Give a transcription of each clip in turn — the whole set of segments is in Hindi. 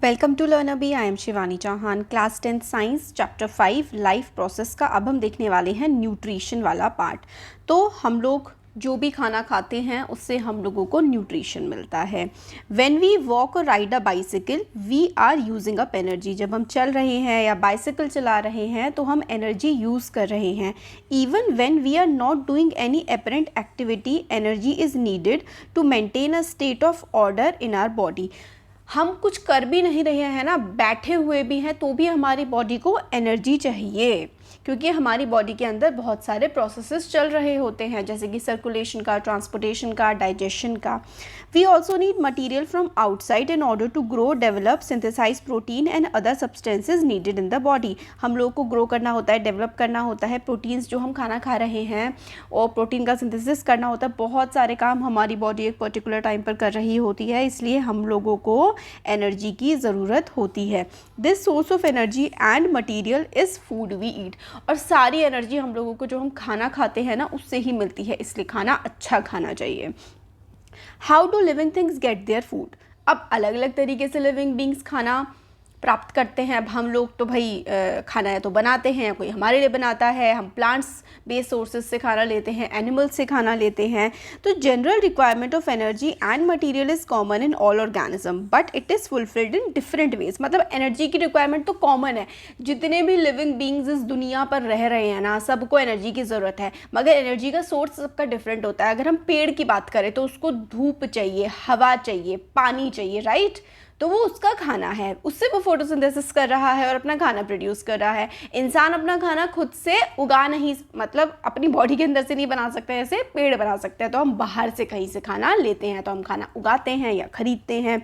वेलकम टू लर्न अभी। I am Shivani Chauhan, class 10 science chapter 5 life process का। अब हम देखने वाले हैं न्यूट्रिशन वाला पार्ट। तो हम लोग जो भी खाना खाते हैं उससे हम लोगों को न्यूट्रिशन मिलता है। व्हेन वी वॉक और ride a bicycle we are using up energy. जब हम चल रहे हैं या बाइसिकल चला रहे हैं तो हम एनर्जी यूज़ कर रहे हैं। Even when we are not doing any apparent activity energy is needed to maintain a state of order in our body. हम कुछ कर भी नहीं रहे हैं ना, बैठे हुए भी हैं तो भी हमारी बॉडी को एनर्जी चाहिए, क्योंकि हमारी बॉडी के अंदर बहुत सारे प्रोसेसेस चल रहे होते हैं, जैसे कि सर्कुलेशन का, ट्रांसपोर्टेशन का, डाइजेशन का। We also need material from outside in order to grow, develop, synthesise protein and other substances needed in the body. हम लोग को ग्रो करना होता है, डेवलप करना होता है प्रोटीन्स जो हम खाना खा रहे हैं, और प्रोटीन का सिंथेसिस करना होता है। बहुत सारे काम हमारी बॉडी एक पर्टिकुलर टाइम पर कर रही होती है, इसलिए हम लोगों को एनर्जी की ज़रूरत होती है। This source of energy and material is food we eat. और सारी एनर्जी हम लोगों को जो हम खाना खाते हैं ना उससे ही मिलती है, इसलिए खाना अच्छा खाना चाहिए। How do living things get their food? अब अलग अलग तरीके से लिविंग बींग्स खाना प्राप्त करते हैं। अब हम लोग तो भाई खाना या तो बनाते हैं या कोई हमारे लिए बनाता है। हम प्लांट्स बेस्ड सोर्सेज से खाना लेते हैं, एनिमल्स से खाना लेते हैं। तो general requirement of energy and material is common in all organism but it is fulfilled in different ways. मतलब एनर्जी की रिक्वायरमेंट तो कॉमन है, जितने भी लिविंग बींग्स इस दुनिया पर रह रहे हैं ना, सबको एनर्जी की ज़रूरत है, मगर एनर्जी का सोर्स सबका डिफरेंट होता है। अगर हम पेड़ की बात करें तो उसको धूप चाहिए, हवा चाहिए, पानी चाहिए, राइट? तो वो उसका खाना है, उससे वो फोटोसिंथेसिस कर रहा है और अपना खाना प्रोड्यूस कर रहा है। इंसान अपना खाना खुद से उगा नहीं, मतलब अपनी बॉडी के अंदर से नहीं बना सकते, ऐसे पेड़ बना सकते हैं। तो हम बाहर से कहीं से खाना लेते हैं, तो हम खाना उगाते हैं या खरीदते हैं।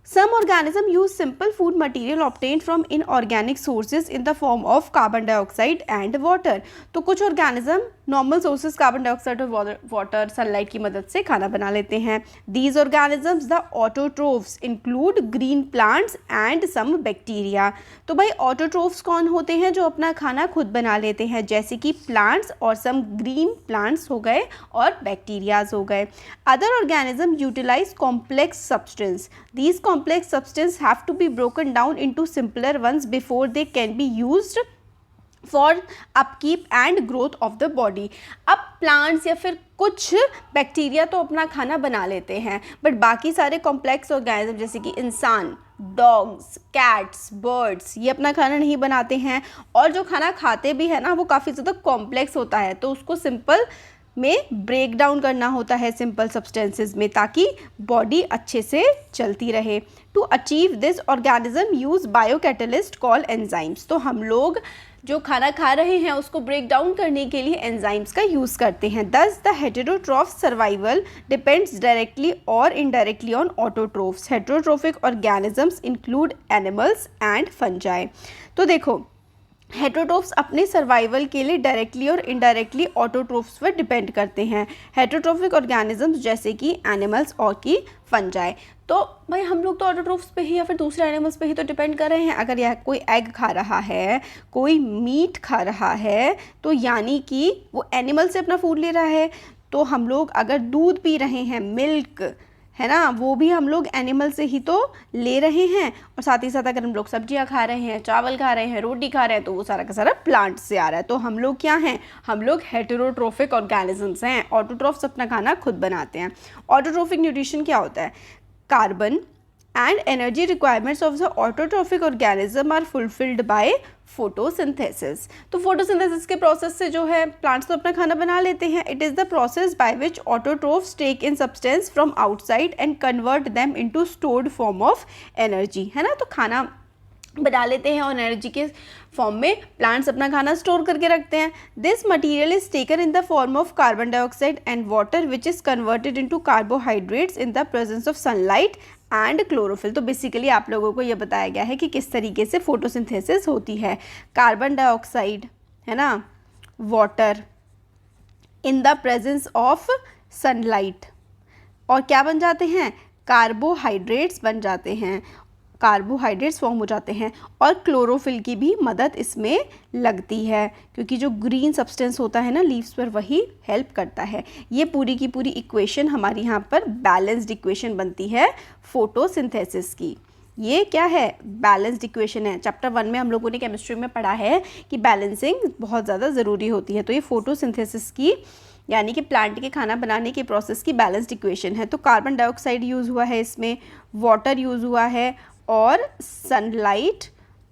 Some organisms use simple food material obtained from inorganic sources in the form of carbon dioxide and water. तो कुछ organism normal sources carbon dioxide और वाटर, सनलाइट की मदद से खाना बना लेते हैं। These organisms the autotrophs include green plants and some bacteria. तो भाई ऑटोट्रोफ्स कौन होते हैं? जो अपना खाना खुद बना लेते हैं, जैसे कि प्लांट्स और सम ग्रीन प्लांट्स हो गए और बैक्टीरियाज हो गए। Other organism utilise complex substance. These complex substance have to be broken down into simpler ones before they can be used for upkeep and growth of the body. अब प्लांट्स या फिर कुछ बैक्टीरिया तो अपना खाना बना लेते हैं, बट बाकी सारे कॉम्प्लेक्स ऑर्गेनिज्म जैसे कि इंसान, डॉग्स, कैट्स, बर्ड्स, ये अपना खाना नहीं बनाते हैं। और जो खाना खाते भी है ना, वो काफ़ी ज़्यादा कॉम्प्लेक्स होता है, तो उसको सिंपल में ब्रेक डाउन करना होता है सिंपल सब्सटेंसेस में, ताकि बॉडी अच्छे से चलती रहे। To achieve this organism use biocatalyst call enzymes. तो हम लोग जो खाना खा रहे हैं उसको ब्रेक डाउन करने के लिए एंजाइम्स का यूज़ करते हैं। Thus the heterotroph survival depends directly और indirectly on autotrophs. Heterotrophic organisms include animals and fungi. तो देखो, हेटेरोट्रोफ्स अपने सर्वाइवल के लिए डायरेक्टली और इनडायरेक्टली ऑटोट्रोफ्स पर डिपेंड करते हैं। हेटेरोट्रोफिक ऑर्गेनिजम्स जैसे कि एनिमल्स और कि फंजाई। तो भाई हम लोग तो ऑटोट्रोफ्स पे ही या फिर दूसरे एनिमल्स पे ही तो डिपेंड कर रहे हैं। अगर यह कोई एग खा रहा है, कोई मीट खा रहा है, तो यानी कि वो एनिमल से अपना फूड ले रहा है। तो हम लोग अगर दूध पी रहे हैं, मिल्क है ना, वो भी हम लोग एनिमल से ही तो ले रहे हैं। और साथ ही साथ अगर हम लोग सब्जियां खा रहे हैं, चावल खा रहे हैं, रोटी खा रहे हैं, तो वो सारा का सारा प्लांट से आ रहा है। तो हम लोग क्या हैं? हम लोग हेटेरोट्रोफिक ऑर्गेनिजम्स हैं। ऑटोट्रोफ्स अपना खाना खुद बनाते हैं। ऑटोट्रोफिक न्यूट्रिशन क्या होता है? Carbon and energy requirements of the autotrophic organism are fulfilled by photosynthesis। तो photosynthesis के प्रोसेस से जो है प्लांट्स तो अपना खाना बना लेते हैं। It is the process by which autotrophs take in substance from outside and convert them into stored form of energy, है ना। तो खाना बना लेते हैं और एनर्जी के फॉर्म में प्लांट्स अपना खाना स्टोर करके रखते हैं। This material is taken in the form of carbon dioxide and water which is converted into carbohydrates in the presence of sunlight and chlorophyll. तो बेसिकली आप लोगों को ये बताया गया है कि किस तरीके से फोटोसिंथेसिस होती है। कार्बन डाइऑक्साइड, है ना, water in the presence of sunlight, और क्या बन जाते हैं? कार्बोहाइड्रेट्स बन जाते हैं, कार्बोहाइड्रेट्स फॉर्म हो जाते हैं। और क्लोरोफिल की भी मदद इसमें लगती है, क्योंकि जो ग्रीन सब्सटेंस होता है ना लीव्स पर, वही हेल्प करता है। ये पूरी की पूरी इक्वेशन हमारी यहाँ पर बैलेंस्ड इक्वेशन बनती है फोटोसिंथेसिस की। ये क्या है, बैलेंस्ड इक्वेशन है। चैप्टर 1 में हम लोगों ने केमिस्ट्री में पढ़ा है कि बैलेंसिंग बहुत ज़्यादा ज़रूरी होती है। तो ये फोटोसिंथेसिस की यानी कि प्लांट के खाना बनाने के प्रोसेस की बैलेंस्ड इक्वेशन है। तो कार्बन डाइऑक्साइड यूज़ हुआ है इसमें, वाटर यूज़ हुआ है और सनलाइट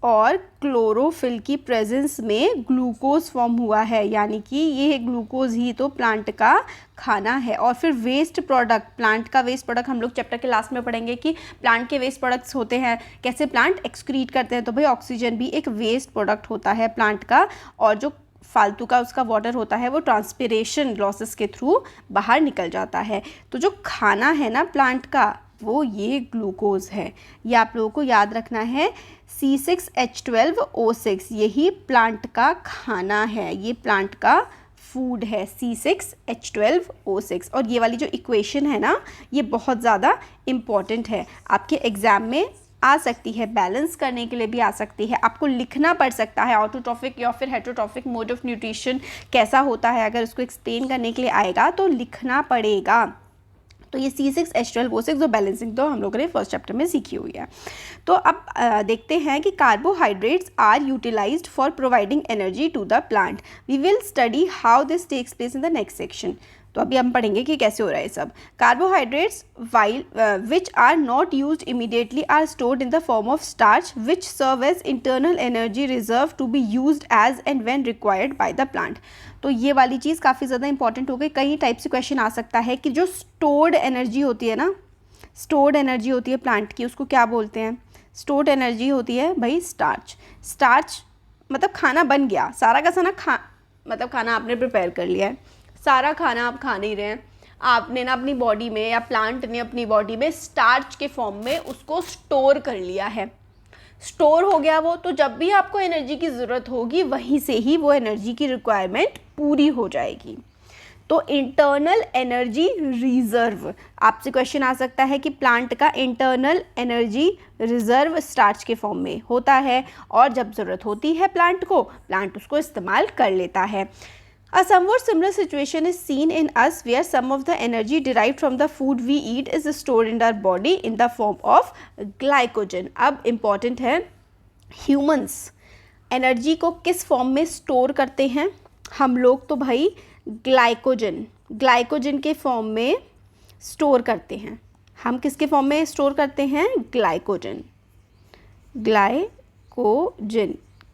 और क्लोरोफिल की प्रेजेंस में ग्लूकोज फॉर्म हुआ है, यानी कि ये ग्लूकोज ही तो प्लांट का खाना है। और फिर वेस्ट प्रोडक्ट, प्लांट का वेस्ट प्रोडक्ट हम लोग चैप्टर के लास्ट में पढ़ेंगे कि प्लांट के वेस्ट प्रोडक्ट्स होते हैं, कैसे प्लांट एक्सक्रीट करते हैं। तो भाई ऑक्सीजन भी एक वेस्ट प्रोडक्ट होता है प्लांट का, और जो फालतू का उसका वाटर होता है वो ट्रांसपिरेशन लॉसेस के थ्रू बाहर निकल जाता है। तो जो खाना है ना प्लांट का, वो ये ग्लूकोज है। ये आप लोगों को याद रखना है, C6H12O6 यही प्लांट का खाना है, ये प्लांट का फूड है, C6H12O6। और ये वाली जो इक्वेशन है ना, ये बहुत ज़्यादा इम्पॉर्टेंट है, आपके एग्ज़ाम में आ सकती है, बैलेंस करने के लिए भी आ सकती है, आपको लिखना पड़ सकता है। ऑटोट्रॉफिक या फिर हेटरोट्रॉफिक मोड ऑफ न्यूट्रिशन कैसा होता है, अगर उसको एक्सप्लेन करने के लिए आएगा तो लिखना पड़ेगा। तो ये C6H12O6 जो बैलेंसिंग तो हम लोगों ने फर्स्ट चैप्टर में सीखी हुई है। तो अब देखते हैं कि carbohydrates are utilised for providing energy to the plant. We will study how this takes place in the next section. तो अभी हम पढ़ेंगे कि कैसे हो रहा है सब। Carbohydrates which are not used immediately are stored in the form of starch which serve as internal energy reserve to be used as and when required by the plant. तो ये वाली चीज़ काफ़ी ज़्यादा इंपॉर्टेंट हो गई। कई टाइप से क्वेश्चन आ सकता है कि जो स्टोर्ड एनर्जी होती है ना, स्टोर्ड एनर्जी होती है प्लांट की, उसको क्या बोलते हैं? स्टोर्ड एनर्जी होती है भाई स्टार्च। स्टार्च मतलब खाना बन गया, सारा का सारा मतलब खाना आपने प्रिपेयर कर लिया है, सारा खाना आप खा नहीं रहे हैं, आपने ना अपनी बॉडी में या प्लांट ने अपनी बॉडी में स्टार्च के फॉर्म में उसको स्टोर कर लिया है। स्टोर हो गया वो, तो जब भी आपको एनर्जी की ज़रूरत होगी वहीं से ही वो एनर्जी की रिक्वायरमेंट पूरी हो जाएगी। तो इंटरनल एनर्जी रिजर्व, आपसे क्वेश्चन आ सकता है कि प्लांट का इंटरनल एनर्जी रिजर्व स्टार्च के फॉर्म में होता है, और जब ज़रूरत होती है प्लांट को, प्लांट उसको इस्तेमाल कर लेता है। A somewhat similar situation is seen in us where some of the energy derived from the food we eat is stored in our body in the form of glycogen। अब important है, humans एनर्जी को किस फॉर्म में स्टोर करते हैं? हम लोग तो भाई ग्लाइकोजन के फॉर्म में स्टोर करते हैं। हम किसके फॉर्म में स्टोर करते हैं? ग्लाइकोजन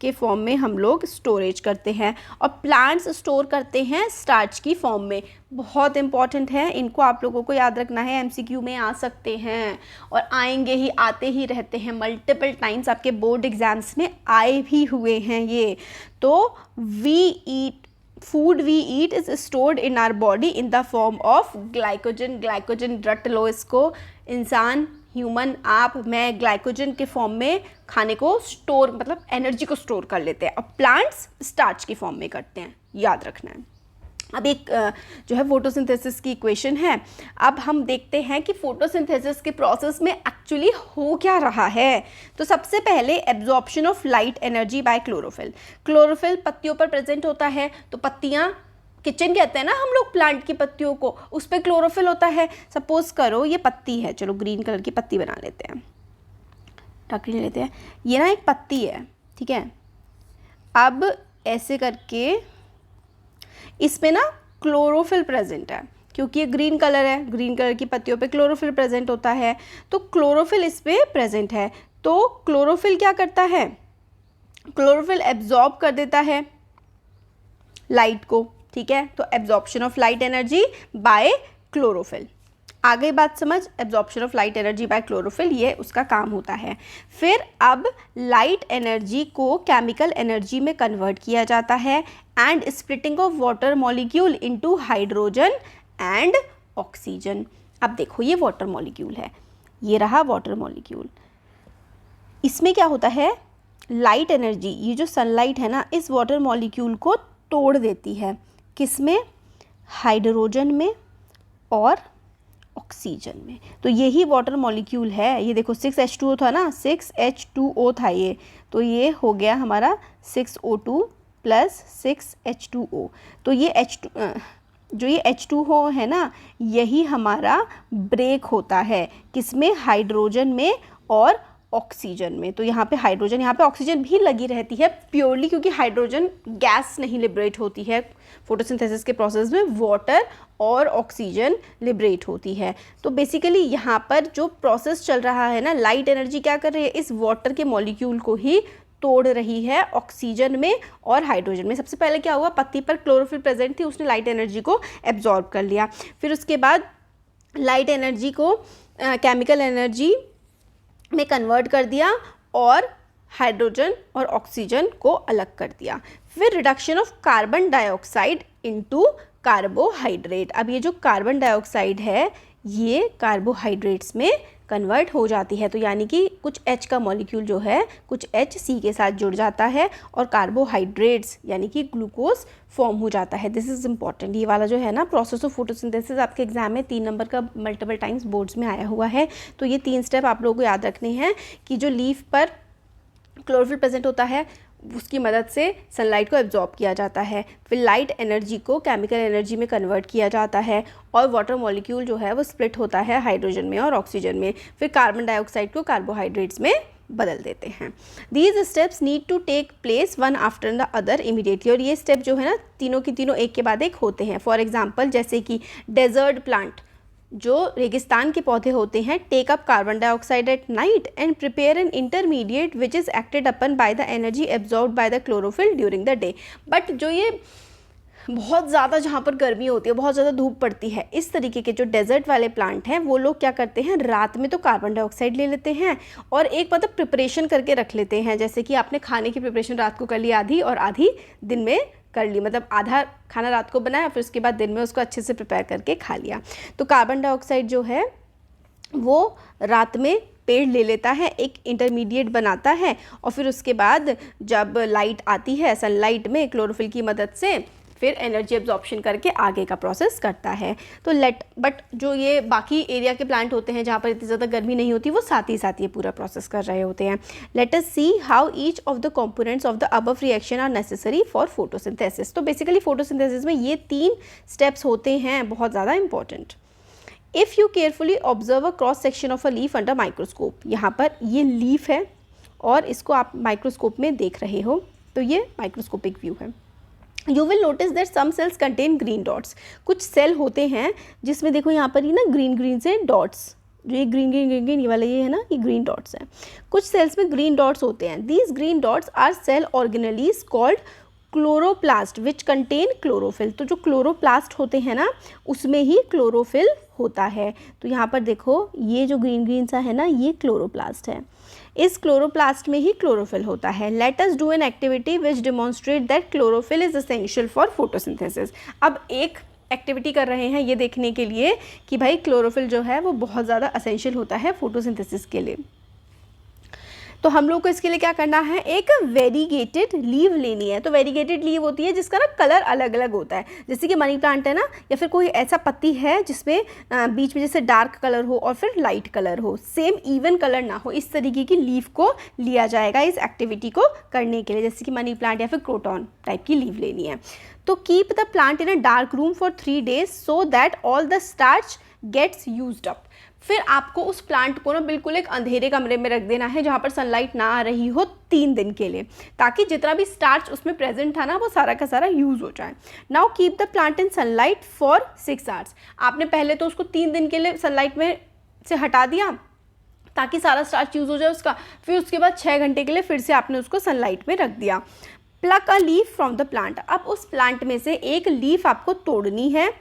के फॉर्म में हम लोग स्टोरेज करते हैं, और प्लांट्स स्टोर करते हैं स्टार्च की फॉर्म में। बहुत इंपॉर्टेंट है, इनको आप लोगों को याद रखना है, MCQ में आ सकते हैं और आएंगे ही, आते ही रहते हैं, मल्टीपल टाइम्स आपके बोर्ड एग्जाम्स में आए भी हुए हैं ये। तो food we eat is stored in our body in the form of glycogen रट लो इसको, इंसान, ह्यूमन, आप, मैं, ग्लाइकोजन के फॉर्म में खाने को स्टोर मतलब एनर्जी को स्टोर कर लेते हैं, और प्लांट्स स्टार्च के फॉर्म में करते हैं, याद रखना है। अब एक जो है फोटोसिंथेसिस की इक्वेशन है। अब हम देखते हैं कि फोटोसिंथेसिस के प्रोसेस में एक्चुअली हो क्या रहा है। तो सबसे पहले absorption of light energy by chlorophyll. Chlorophyll पत्तियों पर प्रेजेंट होता है, तो पत्तियाँ किचन कहते हैं ना हम लोग प्लांट की पत्तियों को, उस पर क्लोरोफिल होता है। सपोज करो ये पत्ती है, चलो ग्रीन कलर की पत्ती बना लेते हैं, डार्क ग्रीन लेते हैं, ये ना एक पत्ती है, ठीक है। अब ऐसे करके इसमें ना क्लोरोफिल प्रेजेंट है, क्योंकि ये ग्रीन कलर है, ग्रीन कलर की पत्तियों पे क्लोरोफिल प्रेजेंट होता है, तो क्लोरोफिल इस पे प्रेजेंट है। तो क्लोरोफिल क्या करता है? क्लोरोफिल एब्जॉर्ब कर देता है लाइट को, ठीक है। तो absorption of light energy by chlorophyll, आ गई बात समझ? Absorption of light energy by chlorophyll, ये उसका काम होता है। फिर अब लाइट एनर्जी को केमिकल एनर्जी में कन्वर्ट किया जाता है, and splitting of water molecule into hydrogen and oxygen. अब देखो ये वाटर मॉलिक्यूल है, ये रहा वाटर मॉलिक्यूल, इसमें क्या होता है? लाइट एनर्जी, ये जो सनलाइट है ना, इस वाटर मॉलिक्यूल को तोड़ देती है, किसमें? हाइड्रोजन में और ऑक्सीजन में। तो यही वाटर मॉलिक्यूल है। ये देखो 6H2O था ना, 6H2O था ये, तो ये हो गया हमारा 6O2 प्लस 6H2O। तो ये जो ये H2O है ना, यही हमारा ब्रेक होता है, किसमें? हाइड्रोजन में और ऑक्सीजन में। तो यहाँ पे हाइड्रोजन, यहाँ पे ऑक्सीजन भी लगी रहती है प्योरली क्योंकि हाइड्रोजन गैस नहीं लिबरेट होती है फोटोसिंथेसिस के प्रोसेस में, वाटर और ऑक्सीजन लिबरेट होती है। तो बेसिकली यहाँ पर जो प्रोसेस चल रहा है ना, लाइट एनर्जी क्या कर रही है, इस वाटर के मॉलिक्यूल को ही तोड़ रही है ऑक्सीजन में और हाइड्रोजन में। सबसे पहले क्या हुआ, पत्ती पर क्लोरोफिल प्रेजेंट थी, उसने लाइट एनर्जी को एब्जॉर्ब कर लिया, फिर उसके बाद लाइट एनर्जी को केमिकल एनर्जी में कन्वर्ट कर दिया और हाइड्रोजन और ऑक्सीजन को अलग कर दिया। फिर reduction of carbon dioxide into carbohydrate. अब ये जो कार्बन डाइऑक्साइड है ये कार्बोहाइड्रेट्स में कन्वर्ट हो जाती है। तो यानी कि कुछ H का मॉलिक्यूल जो है कुछ HC के साथ जुड़ जाता है और कार्बोहाइड्रेट्स यानी कि ग्लूकोज फॉर्म हो जाता है। This is important. ये वाला जो है ना प्रोसेस ऑफ फोटोसिंथेसिस आपके एग्जाम में 3 नंबर का मल्टीपल टाइम्स बोर्ड्स में आया हुआ है। तो ये 3 स्टेप आप लोगों को याद रखने हैं कि जो लीफ पर क्लोरोफिल प्रेजेंट होता है उसकी मदद से सनलाइट को एब्जॉर्ब किया जाता है, फिर लाइट एनर्जी को केमिकल एनर्जी में कन्वर्ट किया जाता है और वाटर मॉलिक्यूल जो है वो स्प्लिट होता है हाइड्रोजन में और ऑक्सीजन में, फिर कार्बन डाइऑक्साइड को कार्बोहाइड्रेट्स में बदल देते हैं। These steps need to take place one after the other immediately. और ये स्टेप जो है ना तीनों की तीनों एक के बाद एक होते हैं। फॉर एग्जाम्पल जैसे कि डेजर्ट प्लांट, जो रेगिस्तान के पौधे होते हैं, take up carbon dioxide at night and prepare an intermediate which is acted upon by the energy absorbed by the chlorophyll during the day. But जो ये बहुत ज़्यादा जहाँ पर गर्मी होती है, बहुत ज़्यादा धूप पड़ती है, इस तरीके के जो डेजर्ट वाले प्लांट हैं वो लोग क्या करते हैं, रात में तो कार्बन डाइऑक्साइड ले लेते हैं और एक मतलब प्रिपरेशन करके रख लेते हैं। जैसे कि आपने खाने की प्रिपरेशन रात को कर ली आधी और आधी दिन में कर ली, मतलब आधा खाना रात को बनाया फिर उसके बाद दिन में उसको अच्छे से प्रिपेयर करके खा लिया। तो कार्बन डाइऑक्साइड जो है वो रात में पेड़ ले लेता है, एक इंटरमीडिएट बनाता है और फिर उसके बाद जब लाइट आती है सनलाइट में क्लोरोफिल की मदद से फिर एनर्जी एब्जॉर्प्शन करके आगे का प्रोसेस करता है। तो बट जो ये बाकी एरिया के प्लांट होते हैं जहाँ पर इतनी ज़्यादा गर्मी नहीं होती वो साथ ही साथ ये पूरा प्रोसेस कर रहे होते हैं। Let us see how each of the components of the above reaction are necessary for photosynthesis. तो बेसिकली फोटोसिंथेसिस में ये 3 स्टेप्स होते हैं बहुत ज़्यादा important. If you carefully observe a cross section of a leaf under microscope, यहाँ पर ये लीफ है और इसको आप माइक्रोस्कोप में देख रहे हो, तो ये माइक्रोस्कोपिक व्यू है। You will notice that some cells contain green dots. कुछ सेल होते हैं जिसमें देखो यहाँ पर ही ना ग्रीन ग्रीन से डॉट्स, जो ये ग्रीन ग्रीन ग्रीन ग्रीन ये वाला ये है ना, ये ग्रीन डॉट्स हैं। कुछ सेल्स में ग्रीन डॉट्स होते हैं। These green dots are cell organelles called chloroplast which contain chlorophyll. तो जो क्लोरोप्लास्ट होते हैं ना उसमें ही क्लोरोफिल होता है। तो यहाँ पर देखो ये जो ग्रीन ग्रीन सा है ना ये क्लोरोप्लास्ट है, इस क्लोरोप्लास्ट में ही क्लोरोफिल होता है। Let us do an activity which demonstrate that chlorophyll is essential for photosynthesis. अब एक एक्टिविटी कर रहे हैं ये देखने के लिए कि भाई क्लोरोफिल जो है वो बहुत ज़्यादा एसेंशियल होता है फोटोसिंथेसिस के लिए। तो हम लोग को इसके लिए क्या करना है, एक वेरीगेटेड लीव लेनी है। तो वेरीगेटेड लीव होती है जिसका ना कलर अलग अलग होता है, जैसे कि मनी प्लांट है ना, या फिर कोई ऐसा पत्ती है जिसमें बीच में जैसे डार्क कलर हो और फिर लाइट कलर हो, सेम इवन कलर ना हो, इस तरीके की लीव को लिया जाएगा इस एक्टिविटी को करने के लिए। जैसे कि मनी प्लांट या फिर क्रोटॉन टाइप की लीव लेनी है। तो keep the plant in a dark room for 3 days so that all the starch gets used up. फिर आपको उस प्लांट को ना बिल्कुल एक अंधेरे कमरे में रख देना है जहाँ पर सनलाइट ना आ रही हो 3 दिन के लिए, ताकि जितना भी स्टार्च उसमें प्रेजेंट था ना वो सारा का सारा यूज़ हो जाए। Now keep the plant in sunlight for 6 hours। आपने पहले तो उसको 3 दिन के लिए सनलाइट में से हटा दिया ताकि सारा स्टार्च यूज़ हो जाए उसका, फिर उसके बाद 6 घंटे के लिए फिर से आपने उसको सनलाइट में रख दिया। Pluck a leaf from the plant. अब उस प्लांट में से एक लीफ आपको तोड़नी है।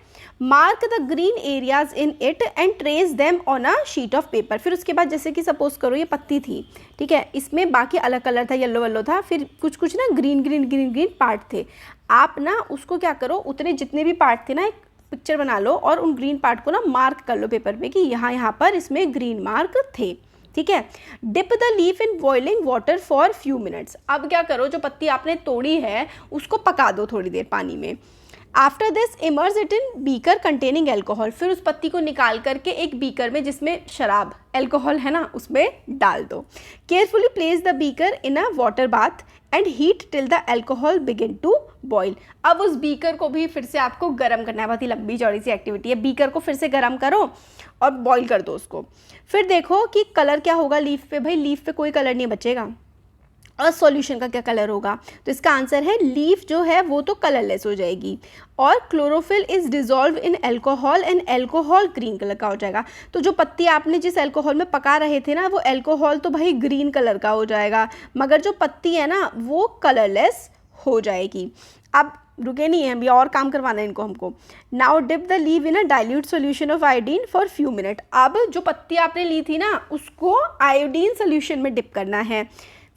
Mark the green areas in it and trace them on a sheet of paper. फिर उसके बाद जैसे कि सपोज करो ये पत्ती थी, ठीक है, इसमें बाकी अलग कलर था, येलो वेलो था, फिर कुछ कुछ ना green green green green part थे। आप ना उसको क्या करो, उतने जितने भी पार्ट थे ना एक पिक्चर बना लो और उन ग्रीन पार्ट को ना मार्क कर लो पेपर पे कि यहाँ पर इसमें ग्रीन मार्क थे, ठीक है। Dip the leaf in boiling water for few minutes. अब क्या करो, जो पत्ती आपने तोड़ी है उसको पका दो थोड़ी देर पानी में। After this emerge it in beaker containing alcohol, फिर उस पत्ती को निकाल करके एक बीकर में जिसमें शराब एल्कोहल है ना उसमें डाल दो। Carefully place the beaker in a water bath and heat till the alcohol begin to boil. अब उस बीकर को भी फिर से आपको गर्म करना है, बहुत ही लंबी चौड़ी सी एक्टिविटी है। बीकर को फिर से गर्म करो और बॉईल कर दो उसको। फिर देखो कि कलर क्या होगा लीफ पे। भाई लीफ पे कोई कलर नहीं बचेगा, और सॉल्यूशन का क्या कलर होगा, तो इसका आंसर है लीफ जो है वो तो कलरलेस हो जाएगी। और chlorophyll is dissolve in alcohol and alcohol green colour का हो जाएगा। तो जो पत्ती आपने जिस एल्कोहल में पका रहे थे ना वो एल्कोहल तो भाई ग्रीन कलर का हो जाएगा, मगर जो पत्ती है ना वो कलरलेस हो जाएगी। अब रुके नहीं है, अभी और काम करवाना है इनको हमको। Now dip the leaf in a dilute solution of iodine for few minute. अब जो पत्ती आपने ली थी ना उसको आयोडीन सोल्यूशन में डिप करना है।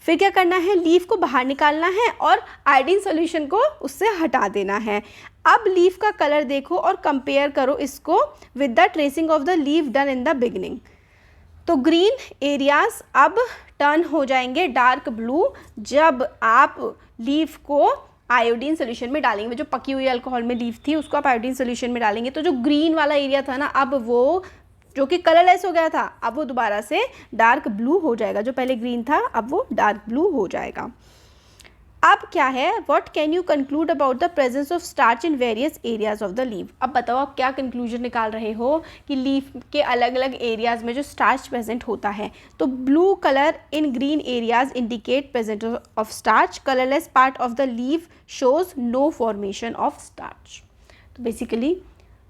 फिर क्या करना है, लीफ को बाहर निकालना है और आयोडीन सॉल्यूशन को उससे हटा देना है। अब लीफ का कलर देखो और कंपेयर करो इसको with the tracing of the leaf done in the beginning. तो ग्रीन एरियाज अब टर्न हो जाएंगे डार्क ब्लू जब आप लीफ को आयोडीन सोल्यूशन में डालेंगे। जो पकी हुई अल्कोहल में लीफ थी उसको आप आयोडीन सोल्यूशन में डालेंगे तो जो ग्रीन वाला एरिया था ना अब वो जो कि कलरलेस हो गया था अब वो दोबारा से डार्क ब्लू हो जाएगा। जो पहले ग्रीन था अब वो डार्क ब्लू हो जाएगा। अब क्या है, what can you conclude about the presence of starch in various areas of the leaf. अब बताओ आप क्या कंक्लूजन निकाल रहे हो कि लीफ के अलग अलग एरियाज में जो स्टार्च प्रेजेंट होता है। तो blue colour in green areas indicate present of starch, colourless part of the leaf shows no formation of starch. तो बेसिकली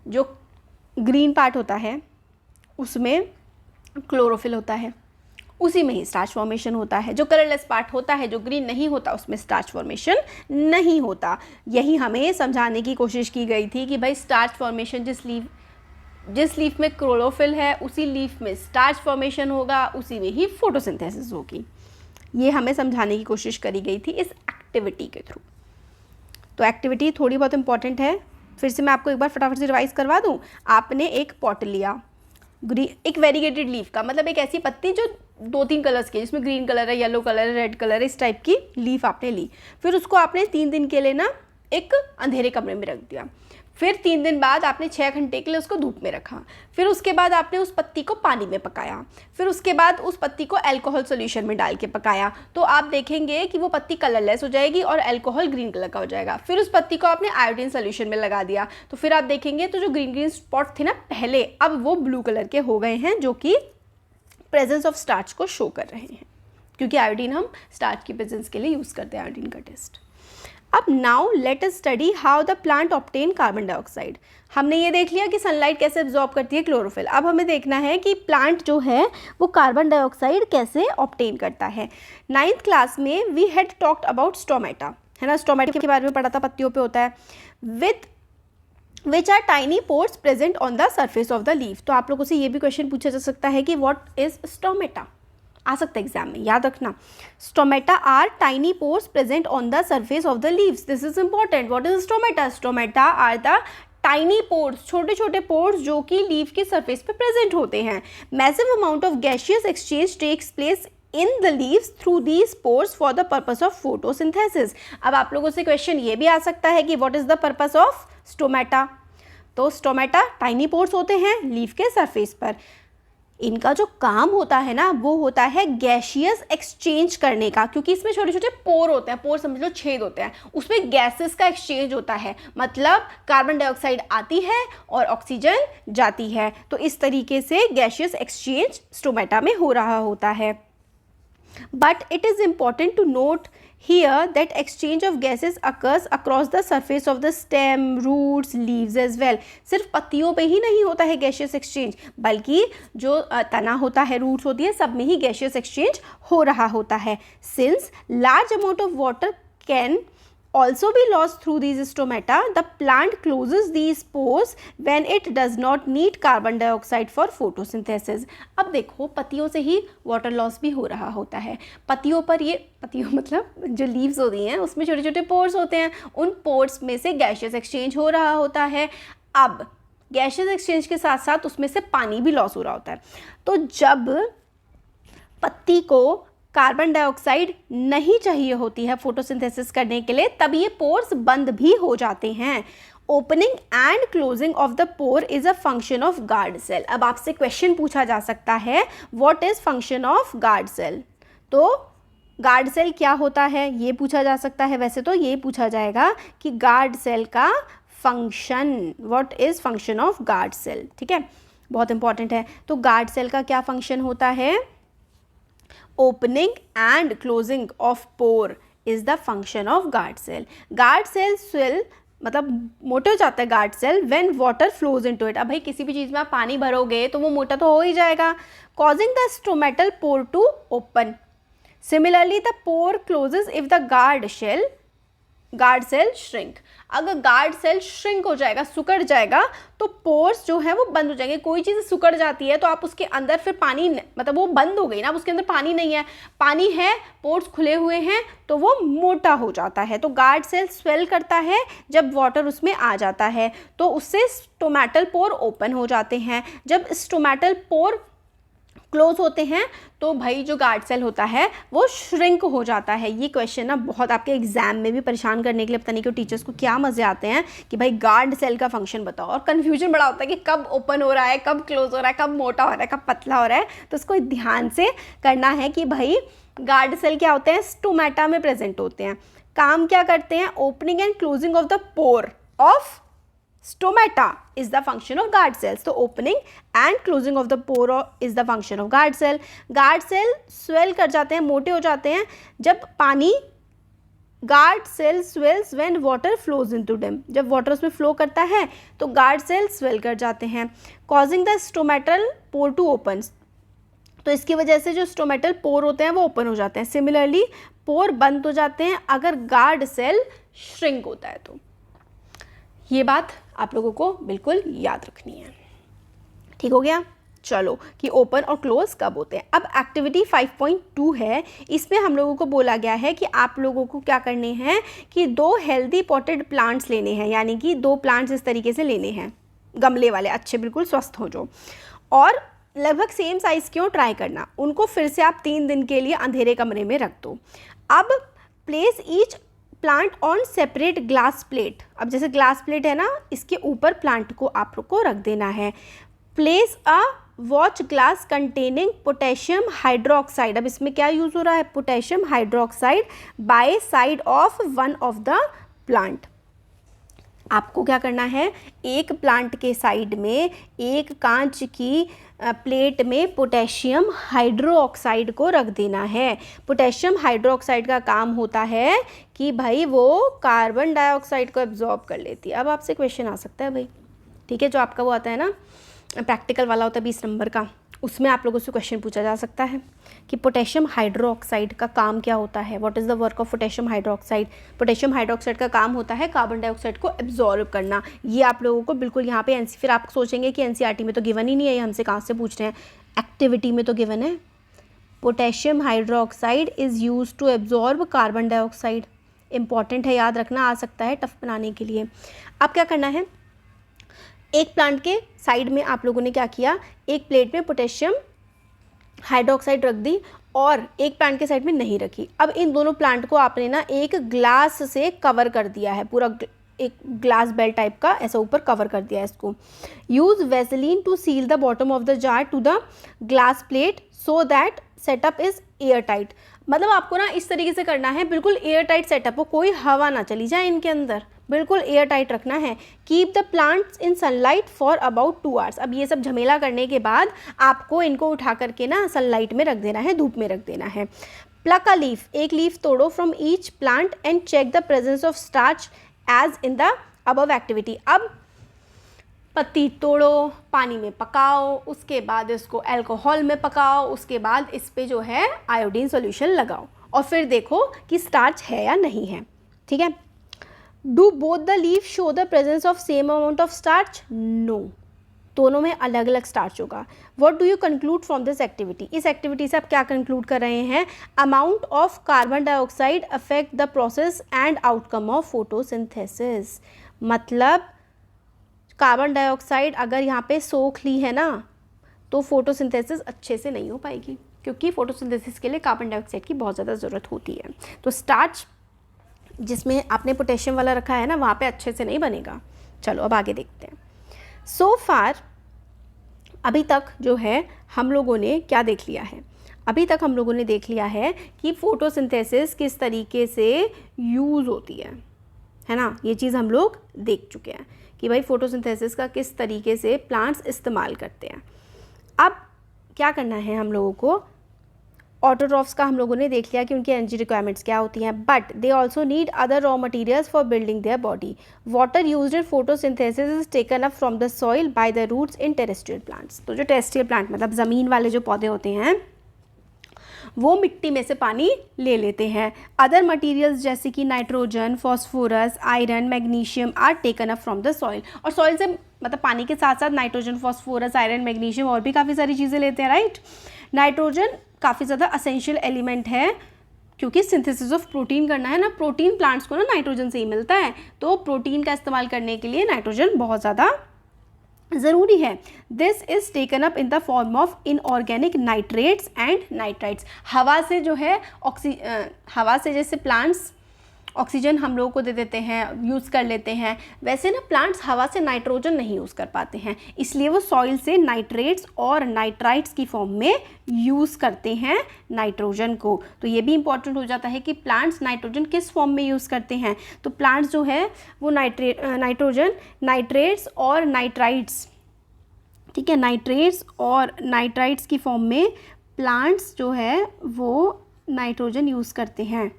जो ग्रीन पार्ट होता है उसमें क्लोरोफिल होता है, उसी में ही स्टार्च फॉर्मेशन होता है। जो कलरलेस पार्ट होता है जो ग्रीन नहीं होता उसमें स्टार्च फॉर्मेशन नहीं होता। यही हमें समझाने की कोशिश की गई थी कि भाई स्टार्च फॉर्मेशन जिस लीफ में क्लोरोफिल है उसी लीफ में स्टार्च फॉर्मेशन होगा, उसी में ही फोटोसिंथेसिस होगी। ये हमें समझाने की कोशिश करी गई थी इस एक्टिविटी के थ्रू। तो एक्टिविटी थोड़ी बहुत इंपॉर्टेंट है, फिर से मैं आपको एक बार फटाफट से रिवाइज करवा दूँ। आपने एक पॉट लिया, एक वेरीगेटेड लीफ का मतलब एक ऐसी पत्ती जो 2-3 कलर्स की, जिसमें ग्रीन कलर है, येलो कलर है, रेड कलर है, इस टाइप की लीफ आपने ली। फिर उसको आपने 3 दिन के लिए ना एक अंधेरे कमरे में रख दिया। फिर 3 दिन बाद आपने 6 घंटे के लिए उसको धूप में रखा। फिर उसके बाद आपने उस पत्ती को पानी में पकाया। फिर उसके बाद उस पत्ती को अल्कोहल सॉल्यूशन में डाल के पकाया। तो आप देखेंगे कि वो पत्ती कलरलेस हो जाएगी और अल्कोहल ग्रीन कलर का हो जाएगा। फिर उस पत्ती को आपने आयोडीन सॉल्यूशन में लगा दिया तो फिर आप देखेंगे तो जो ग्रीन ग्रीन स्पॉट थे ना पहले अब वो ब्लू कलर के हो गए हैं, जो कि प्रेजेंस ऑफ स्टार्च को शो कर रहे हैं, क्योंकि आयोडीन हम स्टार्च की प्रेजेंस के लिए यूज़ करते हैं आयोडीन का टेस्ट। अब now let us study how the plant obtain carbon dioxide. हमने ये देख लिया कि सनलाइट कैसे एब्जॉर्ब करती है क्लोरोफिल। अब हमें देखना है कि प्लांट जो है वो कार्बन डाइऑक्साइड कैसे ऑब्टेन करता है। 9th क्लास में we had talked about stomata, है ना, स्टोमेटा के बारे में पढ़ा था, पत्तियों पे होता है, with which are tiny pores present on the surface of the leaf. तो आप लोगों से ये भी क्वेश्चन पूछा जा सकता है कि व्हाट इज स्टोमेटा, आ सकता है एग्जाम में, याद रखना। Stomata are tiny pores present on the surface of the leaves. This is important. What is stomata? Stomata are the tiny pores, छोटे छोटे पोर्स जो कि लीफ के सरफेस पे प्रेजेंट होते हैं। Massive amount of gaseous exchange takes place in the leaves through these pores for the purpose of photosynthesis. अब आप लोगों से क्वेश्चन ये भी आ सकता है कि what is the purpose of stomata. तो स्टोमेटा टाइनी पोर्स होते हैं लीफ के सरफेस पर। इनका जो काम होता है ना वो होता है गैसियस एक्सचेंज करने का, क्योंकि इसमें छोटे छोटे पोर होते हैं, पोर समझ लो छेद होते हैं, उसमें गैसेस का एक्सचेंज होता है। मतलब कार्बन डाइऑक्साइड आती है और ऑक्सीजन जाती है। तो इस तरीके से गैसियस एक्सचेंज स्टोमेटा में हो रहा होता है। But it is important to note here that exchange of gases occurs across the surface of the stem, roots, leaves as well. सिर्फ पत्तियों पे ही नहीं होता है गैसियस एक्सचेंज, बल्कि जो तना होता है, रूट्स होती है, सब में ही गैसियस एक्सचेंज हो रहा होता है। Since large amount of water can also be lost through these stomata, the plant closes these pores when it does not need carbon dioxide for photosynthesis. अब देखो पत्तियों से ही वाटर लॉस भी हो रहा होता है। पत्तियों पर ये पत्तियों मतलब जो लीव्स होती हैं उसमें छोटे छोटे पोर्स होते हैं, उन पोर्स में से गैसियस एक्सचेंज हो रहा होता है। अब गैसियस एक्सचेंज के साथ साथ उसमें से पानी भी लॉस हो रहा होता है। तो जब पत्ती को कार्बन डाइऑक्साइड नहीं चाहिए होती है फोटोसिंथेसिस करने के लिए तब ये पोर्स बंद भी हो जाते हैं opening and closing of the pore is a function of guard cell. अब आपसे क्वेश्चन पूछा जा सकता है what is function of guard cell. तो गार्ड सेल क्या होता है ये पूछा जा सकता है। वैसे तो ये पूछा जाएगा कि गार्ड सेल का function, what is function of guard cell, ठीक है, बहुत इंपॉर्टेंट है। तो गार्ड सेल का क्या फंक्शन होता है, opening and closing of pore is the function of guard cell. Guard cell swell मतलब मोटे हो जाता है guard cell when water flows into it. अब भाई किसी भी चीज़ में आप पानी भरोगे तो वो मोटा तो हो ही जाएगा, causing the stomatal pore to open. Similarly the pore closes if the guard cell shrink. अगर गार्ड सेल श्रिंक हो जाएगा, सुकड़ जाएगा, तो पोर्स जो है वो बंद हो जाएंगे। कोई चीज़ सुकड़ जाती है तो आप उसके अंदर फिर पानी, मतलब वो बंद हो गई ना, अब उसके अंदर पानी नहीं है, पानी है, पोर्स खुले हुए हैं, तो वो मोटा हो जाता है। तो गार्ड सेल स्वेल करता है जब वाटर उसमें आ जाता है, तो उससे स्टोमेटल पोर ओपन हो जाते हैं। जब स्टोमेटल पोर क्लोज होते हैं तो भाई जो गार्ड सेल होता है वो श्रिंक हो जाता है। ये क्वेश्चन ना बहुत आपके एग्जाम में भी परेशान करने के लिए, पता नहीं क्यों टीचर्स को क्या मजे आते हैं कि भाई गार्ड सेल का फंक्शन बताओ, और कन्फ्यूजन बड़ा होता है कि कब ओपन हो रहा है, कब क्लोज हो रहा है, कब मोटा हो रहा है, कब पतला हो रहा है। तो उसको ध्यान से करना है कि भाई गार्ड सेल क्या होते हैं, स्टोमेटा में प्रेजेंट होते हैं। काम क्या करते हैं, opening and closing of the pore of stomata is the function of guard cells. So opening and closing of the pore is the function of guard cell. Guard cell swell कर जाते हैं, मोटे हो जाते हैं जब पानी, guard cell swells when water flows into them. जब water उसमें flow करता है तो guard cell swell कर जाते हैं, causing the stomatal pore to open. तो इसकी वजह से जो स्टोमेटल पोर होते हैं वो ओपन हो जाते हैं। सिमिलरली पोर बंद हो जाते हैं अगर गार्ड सेल श्रिंक होता है। तो ये बात आप लोगों को बिल्कुल याद रखनी है, ठीक हो गया। चलो कि ओपन और क्लोज कब होते हैं। अब एक्टिविटी 5.2 है, इसमें हम लोगों को बोला गया है कि आप लोगों को क्या करने हैं कि 2 हेल्दी पॉटेड प्लांट्स लेने हैं, यानी कि 2 प्लांट्स इस तरीके से लेने हैं, गमले वाले, अच्छे बिल्कुल स्वस्थ हो जो, और लगभग सेम साइज़ क्यों ट्राई करना। उनको फिर से आप 3 दिन के लिए अंधेरे कमरे में रख दो। अब place each plant on separate glass plate. अब जैसे ग्लास प्लेट है ना, इसके ऊपर प्लांट को आपको रख देना है। Place a watch glass containing potassium hydroxide. अब इसमें क्या यूज़ हो रहा है, potassium hydroxide by side of one of the plant. आपको क्या करना है, एक प्लांट के साइड में एक कांच की प्लेट में पोटेशियम हाइड्रोक्साइड को रख देना है। पोटेशियम हाइड्रोक्साइड का काम होता है कि भाई वो कार्बन डाइऑक्साइड को एब्जॉर्ब कर लेती है। अब आपसे क्वेश्चन आ सकता है भाई, ठीक है, जो आपका वो आता है ना प्रैक्टिकल वाला होता है 20 नंबर का, उसमें आप लोगों से क्वेश्चन पूछा जा सकता है कि पोटेशियम हाइड्रोक्साइड का काम क्या होता है, what is the work of potassium hydroxide. Potassium hydroxide का काम होता है कार्बन डाइऑक्साइड को एब्जॉर्ब करना। ये आप लोगों को बिल्कुल यहाँ पे फिर आप सोचेंगे कि एनसीईआरटी में तो गिवन ही नहीं है, ये हमसे कहाँ से पूछ रहे हैं। एक्टिविटी में तो गिवन है, potassium hydroxide is use to absorb carbon dioxide. Important है, याद रखना, आ सकता है टफ बनाने के लिए। अब क्या करना है, एक प्लांट के साइड में आप लोगों ने क्या किया, एक प्लेट में पोटेशियम हाइड्रोक्साइड रख दी और एक प्लांट के साइड में नहीं रखी। अब इन दोनों प्लांट को आपने ना एक ग्लास से कवर कर दिया है, पूरा एक ग्लास बेल टाइप का ऐसा ऊपर कवर कर दिया है इसको। Use Vaseline to seal the bottom of the jar to the glass plate so that setup is air tight. मतलब आपको ना इस तरीके से करना है, बिल्कुल एयर टाइट सेटअप हो, कोई हवा ना चली जाए इनके अंदर, बिल्कुल एयर टाइट रखना है। Keep the plants in sunlight for about 2 hours. अब ये सब झमेला करने के बाद आपको इनको उठा करके ना सनलाइट में रख देना है, धूप में रख देना है। प्लक अ लीफ, एक लीफ तोड़ो from each plant and check the presence of starch as in the above activity. अब पत्ती तोड़ो, पानी में पकाओ, उसके बाद इसको अल्कोहल में पकाओ, उसके बाद इस पे जो है आयोडीन सॉल्यूशन लगाओ और फिर देखो कि स्टार्च है या नहीं है, ठीक है। Do both the leaf show the presence of same amount of starch? No, दोनों में अलग अलग स्टार्च होगा। What do you conclude from this activity? इस एक्टिविटी से आप क्या कंक्लूड कर रहे हैं? Amount of carbon dioxide affect the process and outcome of photosynthesis. मतलब कार्बन डाइऑक्साइड अगर यहाँ पे सोख ली है ना तो फोटोसिंथेसिस अच्छे से नहीं हो पाएगी, क्योंकि फोटोसिंथेसिस के लिए कार्बन डाइऑक्साइड की बहुत ज़्यादा ज़रूरत होती है। तो स्टार्च जिसमें आपने पोटेशियम वाला रखा है ना, वहाँ पे अच्छे से नहीं बनेगा, चलो अब आगे देखते हैं। सो फार अभी तक जो है हम लोगों ने क्या देख लिया है, अभी तक हम लोगों ने देख लिया है कि फोटोसिंथेसिस किस तरीके से यूज़ होती है ना। ये चीज़ हम लोग देख चुके हैं कि भाई फोटोसिंथेसिस का किस तरीके से प्लांट्स इस्तेमाल करते हैं। अब क्या करना है हम लोगों को, ऑटोट्रॉफ्स का हम लोगों ने देख लिया कि उनकी एनर्जी रिक्वायरमेंट्स क्या होती हैं, but they also need other raw materials for building their body. Water used in photosynthesis is taken up from the soil by the roots in terrestrial plants. तो जो टेरेस्ट्रियल प्लांट मतलब ज़मीन वाले जो पौधे होते हैं वो मिट्टी में से पानी ले लेते हैं। अदर मटेरियल्स जैसे कि nitrogen, phosphorus, iron, magnesium are taken up from the soil. और सॉइल से मतलब पानी के साथ साथ नाइट्रोजन, फॉस्फोरस, आयरन, मैग्नीशियम और भी काफ़ी सारी चीज़ें लेते हैं, राइट। नाइट्रोजन काफ़ी ज़्यादा असेंशियल एलिमेंट है क्योंकि सिंथेसिस ऑफ प्रोटीन करना है ना, प्रोटीन प्लांट्स को ना नाइट्रोजन से ही मिलता है, तो प्रोटीन का इस्तेमाल करने के लिए नाइट्रोजन बहुत ज़्यादा ज़रूरी है। This is taken up in the form of inorganic nitrates and nitrites. हवा से जो है हवा से जैसे प्लांट्स ऑक्सीजन हम लोगों को दे देते हैं, यूज़ कर लेते हैं, वैसे ना प्लांट्स हवा से नाइट्रोजन नहीं यूज़ कर पाते हैं, इसलिए वो सॉइल से नाइट्रेट्स और नाइट्राइट्स की फॉर्म में यूज़ करते हैं नाइट्रोजन को। तो ये भी इंपॉर्टेंट हो जाता है कि प्लांट्स नाइट्रोजन किस फॉर्म में यूज़ करते हैं। तो प्लांट्स जो है वो नाइट्रोजन, नाइट्रेट्स और नाइट्राइट्स, ठीक है, नाइट्रेट्स और नाइट्राइट्स की फॉर्म में प्लांट्स जो है वो नाइट्रोजन यूज़ करते हैं।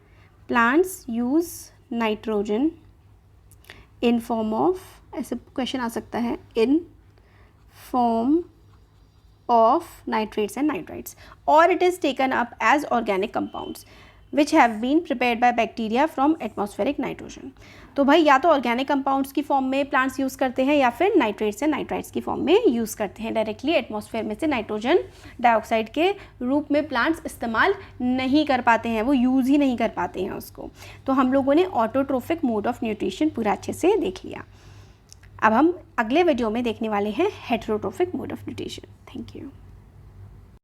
Plants use nitrogen in form of, ऐसे क्वेश्चन आ सकता है, in form of nitrates and nitrites, और it is taken up as organic compounds which have been prepared by bacteria from atmospheric nitrogen. तो भाई या तो ऑर्गेनिक कंपाउंड्स की फॉर्म में प्लांट्स यूज़ करते हैं या फिर नाइट्रेट्स एंड नाइट्राइट्स की फॉर्म में यूज़ करते हैं। डायरेक्टली एटमॉस्फेयर में से नाइट्रोजन डाइऑक्साइड के रूप में प्लांट्स इस्तेमाल नहीं कर पाते हैं, वो यूज़ ही नहीं कर पाते हैं उसको। तो हम लोगों ने ऑटोट्रोफिक मोड ऑफ न्यूट्रिशन पूरा अच्छे से देख लिया। अब हम अगले वीडियो में देखने वाले हैं heterotrophic mode of nutrition. Thank you.